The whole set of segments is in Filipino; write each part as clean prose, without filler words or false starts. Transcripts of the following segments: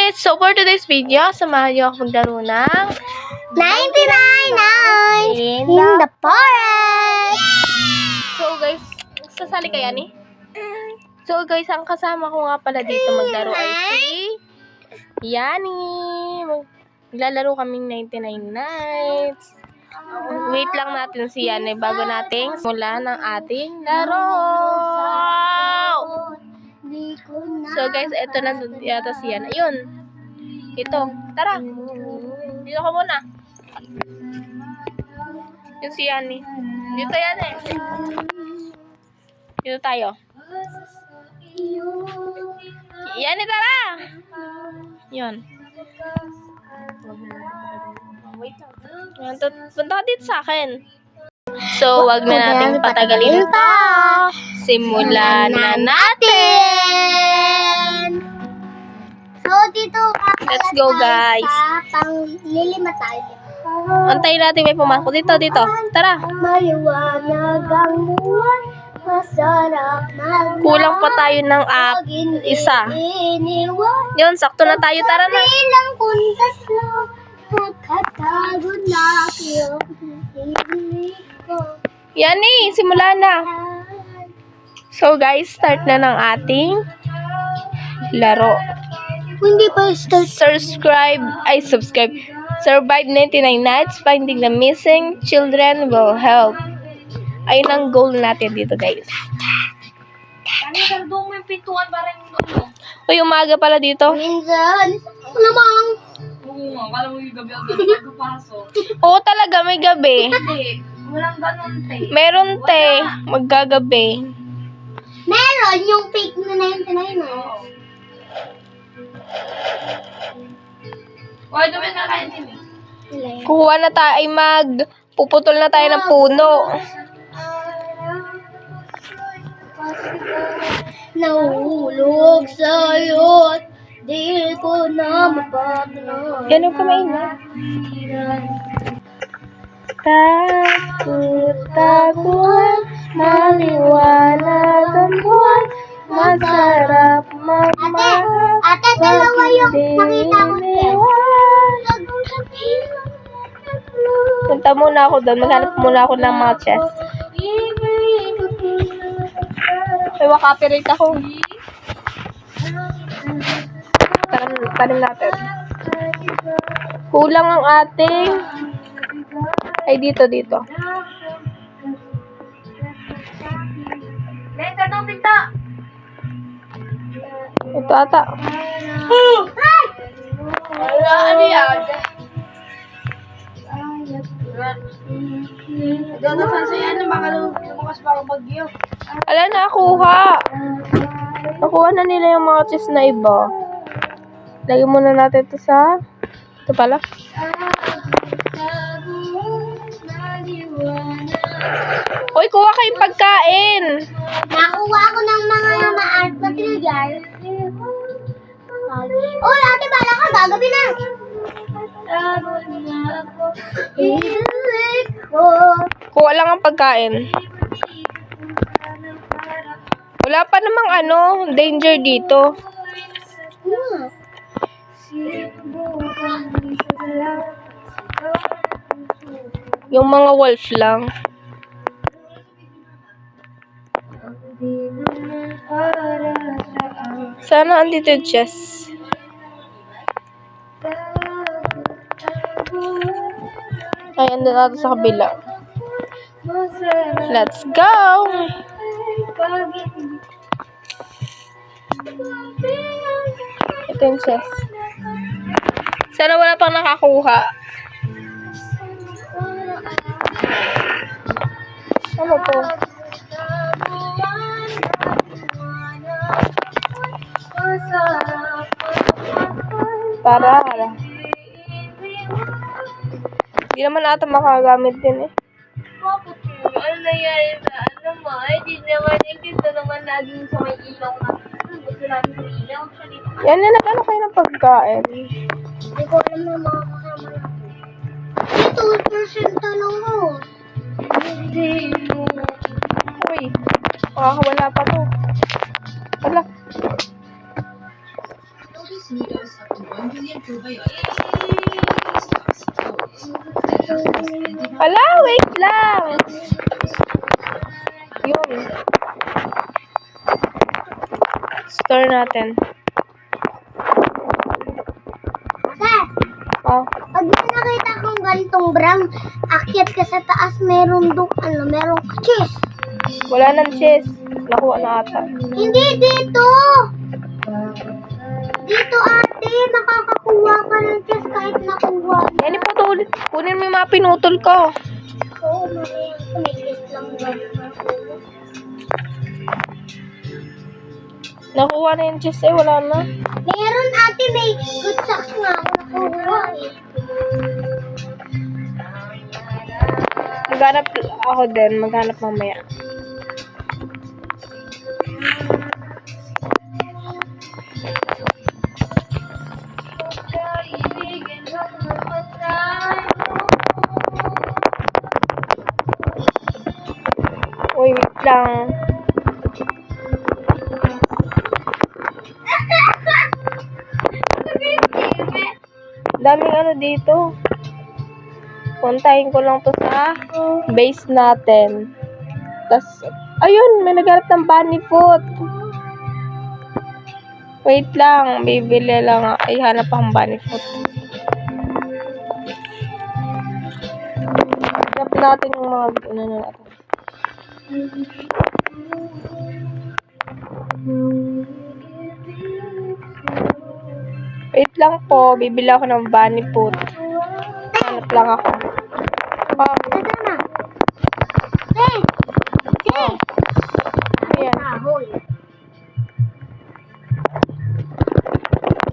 guys! So for today's video, samahan niyo ako maglaro ng 99 Nights in the Forest! So guys, sasali kaya ni? So guys, ang kasama ko nga pala dito maglaro ay si Yani. Maglalaro kaming 99 Nights. Wait lang natin si Yani bago nating simulan ng ating laro. So guys, eto na yata si Yani. Ayun. Ito. Tara. Dito ka muna. Yun si Yani. Dito yan eh. Dito tayo. Yani, tara! Yun. Wait lang. Punta ka dito sa akin. So, wag na nating patagalin pa. Simulan na natin! So, dito Let's go, guys. Panglilima tayo. Antayin natin may pumasok. Dito. Tara. Maliwanag ang buwan, masarap mag- Kulang pa tayo ng isa. Yun, sakto na tayo. Tara na. Bilang kuntas lang, nakatago na kayo. Yani, simula na. So guys, start na ng ating laro. Hindi pa start. Subscribe. Survive 99 nights. Finding the missing children will help. Ayun ang goal natin dito, guys. Uy, umaga pala dito. Minsan, lamang. Oo talaga, may gabi. Walang ganun, te. Meron, te. Maggagabi. Meron yung fake na 99 na. Oy, dumi na kain din eh. Kuha na tayo puputol na tayo ng puno. Nahulog sa'yo at di ko na mapaglaman. Yan ang kumain na. Takot-takuan, maliwanag ang buwan, masarap magmahal. Ate, dalawa yung nakita ko siya. Punta muna ako doon. Maghanap muna ako ng mga chest. May copyright ako. Tanim natin. Kulang ang ating... Ay, dito. Lenta daw, pinta. Ito ata. Ano yan? Doon na sa yan, lumakas pa ang bagyo. Ala, nakuha. Nakuha na nila yung mga chest na iba. Lagyan muna natin ito sa... Ito pala. Uy, kuha kayong pagkain. Nakuha ko ng mga ma-art material. Oh, ate, bala ka, gagabi na. Kuha lang ang pagkain. Wala pa namang danger dito. Yung mga wolf lang. Sana andito yung chest. Ay, andun natin sa kabila. Let's go! Ito yung chest. Sana wala pang nakakuha. Ano to? Tara. Hindi naman ata makagamit din eh. Ano nangyari na di naman yung gusto naman laging sa may ilaw na. Gusto natin sa ilaw siya dito. Yan na, nag-ano kayo ng pagkain? Hindi ko alam na mga kasama natin. 2% lang ko. Uy, makakawala pa to. Wala. Ala, wait lang. Yun. Store natin. Sir, Oh, pag may nakita kong ganitong brang, akyat ka sa taas, merong merong cheese. wala nang cheese. Nakuha na ata. Hindi dito! Dito ate, nakakakuha ka ng cheese kahit nakuha. Yan po ulit. Kunin mo yung mga pinutol ko. Oo, may cheese lang ba? Nakuha na yung cheese eh. Wala na. Meron ate, may good socks nga ako nakuha eh. Maghanap ako din. Maghanap mamaya. Uy, wait lang. Daming ano dito. Puntahin ko lang to sa base natin. Tas, ayun, may naghanap ng bunny foot. Wait lang, bibili lang. Ay, hanap akong bunny foot. Hanap natin yung mga, ano natin. Wait lang po, bibili ako ng bunny foot. Hanap lang ako. Oh, Ito na. Hey! Hey! ayan. Ahoy.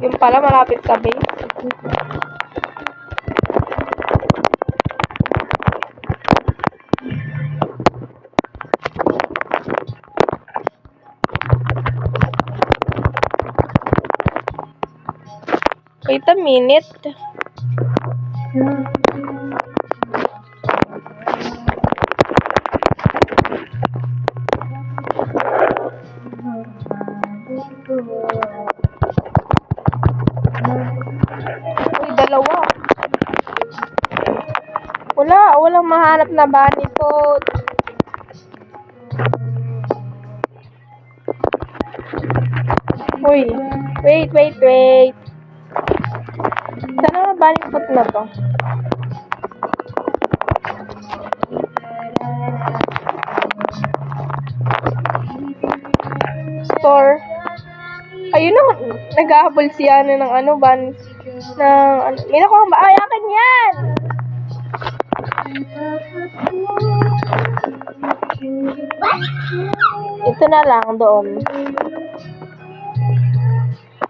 Yung pala, malapit sa base. Wait a minute. Uy, dalawa. Walang mahanap na bunny foot. Uy, wait. Sana bunny foot na to. Store. Ayun na, naghahabol si Yana ng ano, ban, ng, ano, may nakuha ba? Ay, akin yan! Ito na lang doon.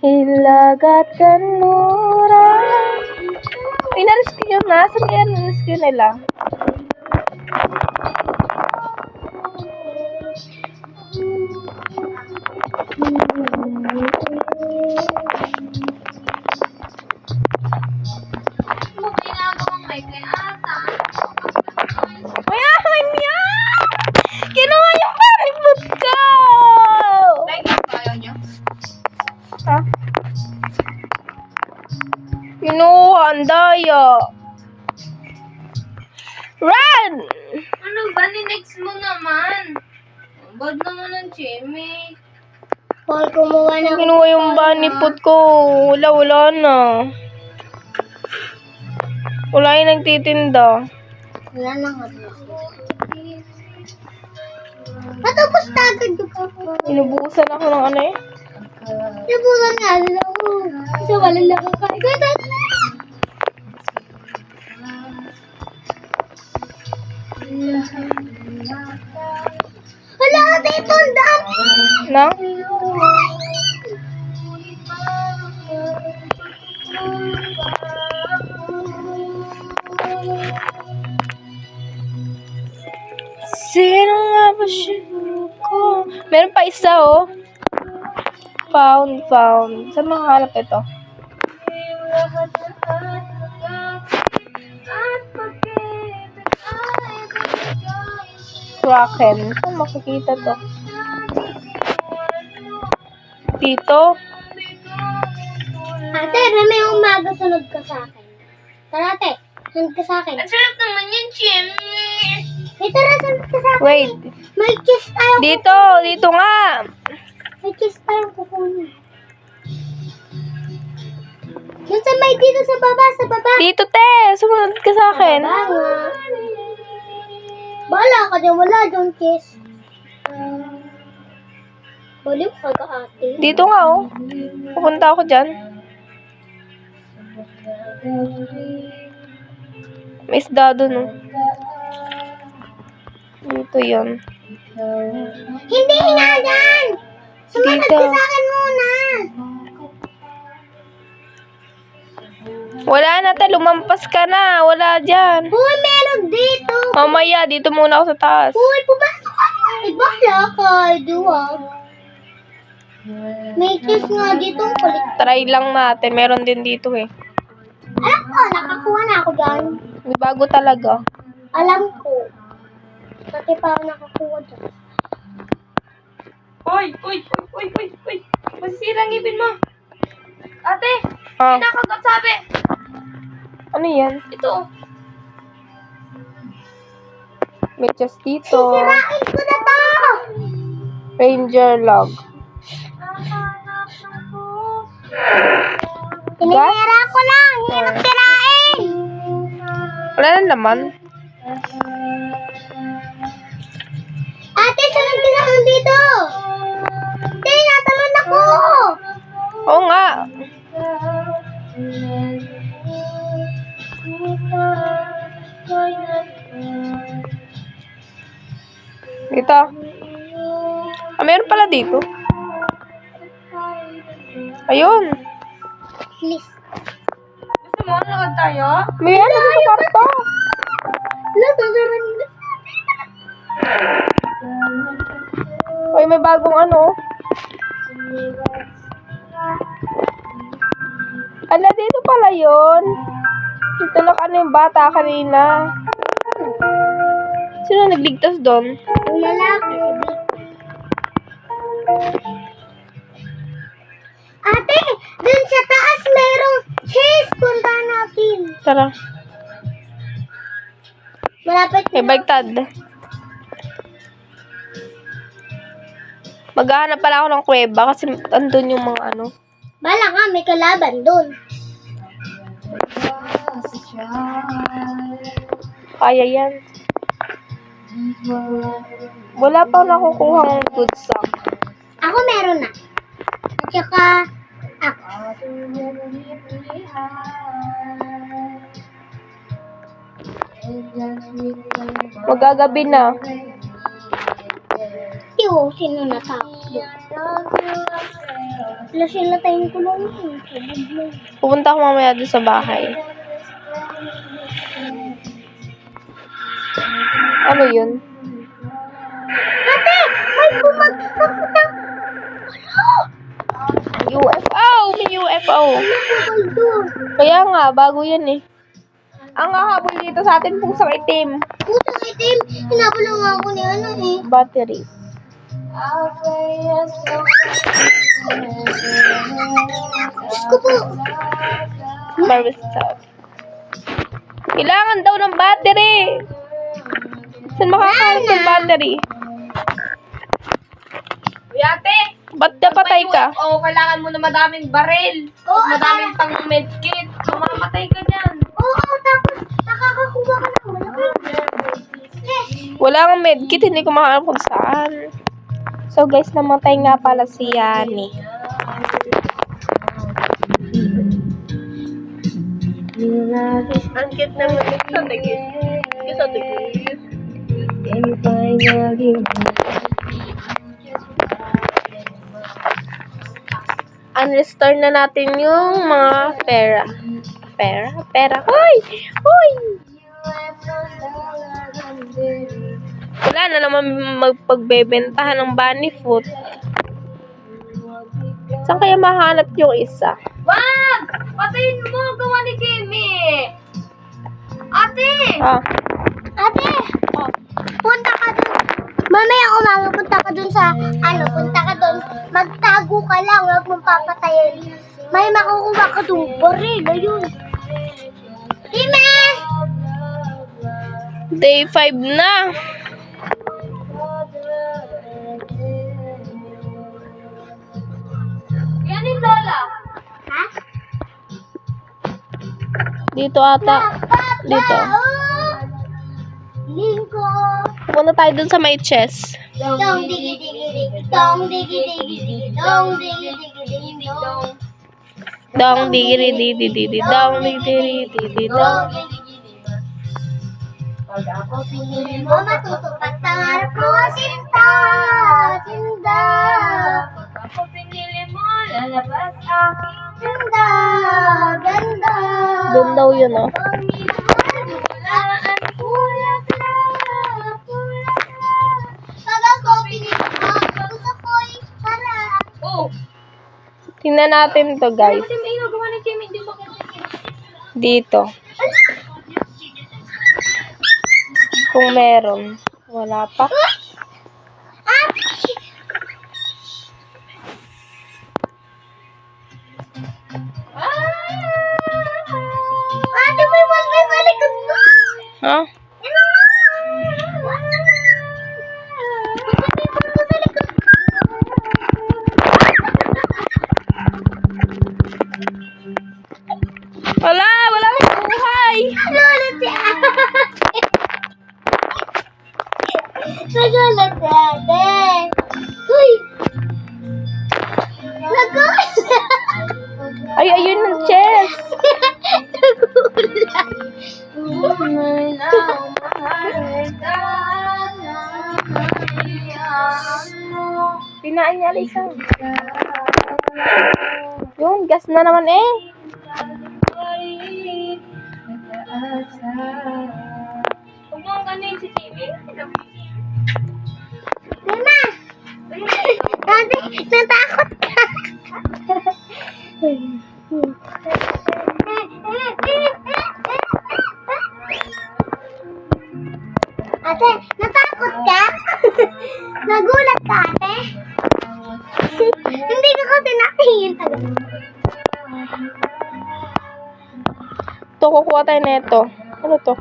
Hilagat kanura. Ay, na-rescue yun na. Saan kaya na-rescue nila? May akin yan! Kinuha yung palibot ko! Ha? Kinuha, ang daya. Run! Ano ba? Next mo naman. Bad naman ang cheme. Paul, kumuha na. Kinuha yung bunny foot ko. Wala na. Wala yung nagtitinda. Wala na nga. Matapos na agad ko po. Inubusan ako ng ano eh. Nabulan nga lang ako. Isa walang lang ako. Wala ka dito, ang dami. Na? Sino nga ba siya ko? Meron pa isa oh. Found. Saan makahanap ito? Kraken. Saan makikita to? Dito? Ate, may umaga sunod ka sa akin. Tara, ate. Sunod ka sa akin. Ang sarap naman yun, Chim. Hey, tara, sunod ka sa akin. Wait. May kiss tayo. Dito nga. May kiss tayong kukunin. Doon sa may dito sa baba, sa baba. Dito, te. Sumunod ka sa akin. Baba nga. Bahala ka dyan, wala dyan kiss. Baliw ka ka, ate. Dito nga, oh. Pupunta ako dyan. May isda dun, oh. Dito yun. Hindi nga dyan! Sumunod Dito. ka sa akin muna. Wala na, te. Lumampas ka na. Wala dyan. Uy, meron dito. Mamaya, dito muna ako sa taas. Uy, pumasok ka. Ay, bahala ka. Duwag. May kiss nga dito ang kulit. Try lang natin. Meron din dito, eh. Alam ko, nakakuha na ako dyan. May bago talaga. Alam ko. Pati pa ako nakakuha dyan. Uy. Masisira ang ngipin mo. Ate, Ah, nakagat sabi. ano yan? Ito. May chest dito. Sirain ko na to! Ranger log. Tinitira ko lang. Hirap tirain. Wala na naman. Ate, sunod ka sa akin dito. Ate, natalon ako. Oo nga. Dito. Ah, meron pala dito. Ayun. Please. Gusto mo, nalakad tayo? May ano sa kwarto. Wala, sasaran nila. Uy, may bagong ano. Ala, dito pala yun. Dito lang ano yung bata kanina. Sino nagligtas doon? Yung lalaki, si Vic. Ate, dun sa taas merong cheese. Punta natin. Tara. Malapit May baliktad. Maghahanap pala ako ng kuweba kasi andun yung mga ano. Bala nga, may kalaban dun. Kaya yan. Wala pa nakukuhang good sack. Ako meron na. At saka, ako. Magagabi na. Tiyo, sino natakot doon? Wala sila tayong kulong. Pupunta ako mamaya doon sa bahay. Ano yun? Ate, may bumagsak na. UFO! May UFO! Nakakal doon. Kaya nga, bago yan eh. Ang hahabol dito sa atin, pusang itim. Pusang itim. Hinabol lang ako ni ano eh. Batteries. Diyos ko po. Barbershop. Kailangan daw ng battery. Saan makakalit ng battery? Uy, ate. Ba't napatay ka? Oo, kailangan mo na madaming baril. Oo, Madaming pang medkit. Mamamatay ka dyan. Oo, tapos nakakakuha ka ng malaki. Yes. Wala kang medkit, hindi ko makahanap kung saan. So guys, namatay nga pala si Yani. Ang cute naman. Sa tigis. Sa tigis. Unrestore na natin yung mga pera. Pera. Hoy! Hoy! Wala na naman magpagbebentahan ng bunny food. Saan kaya mahanap yung isa? Wag! Patayin mo! Gawa ni Jimmy! Ate! Ah, Ate, punta ka dun. Mamaya umaga punta ka dun sa, punta ka dun. Magtago ka lang, huwag mong papatayin. May makukuha ka dong baril. Ayun. Ime! Day 5 na. Yan yung Lola. Ha? Dito ata. Dito. Lingko. Pupunta tayo dun sa may chest. Dong digi digi digi. Dong digi digi digi. Dong digi digi digi. Dong. Dong digiri di di di di dong digiri di di dong. Pag ako pinili mo, matutupad pangarap ko, sinta, sinta. Pag ako pinili mo, lalabas aking Ganda, ganda. Doon daw yun, oh. Bulaan, bulaklak, bulaklak. Pag ako pinili mo, gusto ko'y para. Oh! Tingnan natin to, guys. Kasi may nagawa ni Jimmy, di ba? Dito. Kung meron. Wala pa. Ate, may walway sa likod mo. Ha? Wala! Wala kang buhay! Nagulat si ate. Nagulat si ate. Uy! Nagulat. Ay, ayun ang chest! Pinaan niya, Lisa. Yun, gas na naman eh. Huwag mong ganin si Jimmy. Mama! Ate, natakot ka. Ate, natakot ka? Nagulat ka, ate? Hindi ka kasi natingin agad. Ito, kukuha tayo na ito. Ano to?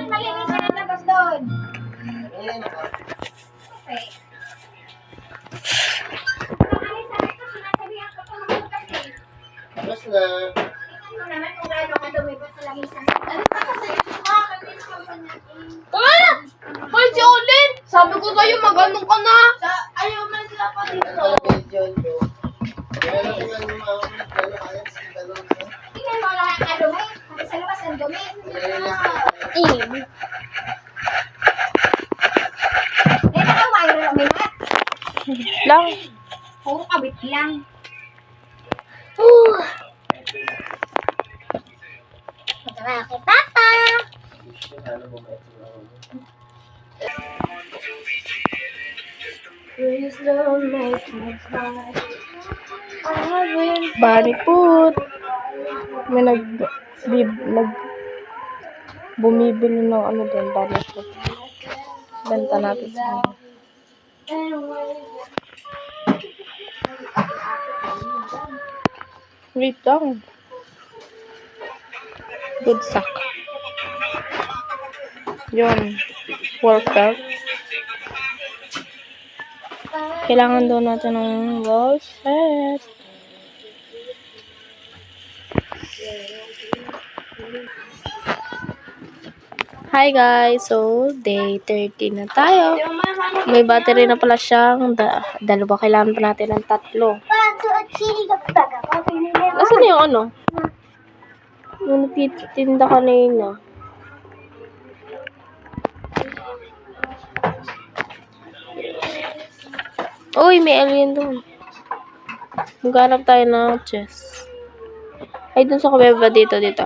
Malinis na labas doon. Tapos na. Ah! Hoy, si Olin! Sabi ko sa'yo, mag-ano ka na! Ayaw man sila pa Ano pala video nyo? Kaya lang sila yung mga ano, ayos, yung dalawa na. Tingnan mo lahat ang dumi. Kasi sa labas ang dumi. Nakawire lang nila. Lang. Puro kabit lang. Magkala kay Papa. Ano mo ba ito? Bari put. May bumibili ng ano doon, bari put. Benta natin sa ano. Wait lang. Good sack. Yun. Workout. Kailangan daw natin ng wall set. Hi guys! So, day 30 na tayo. May battery na pala siyang dalawa. Kailangan pa natin ng 3. Pato at sili kapag ako pinili mo. Nasaan yung ano? Yung nagtitinda kanina. Uy, may alien doon. Maghanap tayo ng chest. Ay, dun sa kabeba dito.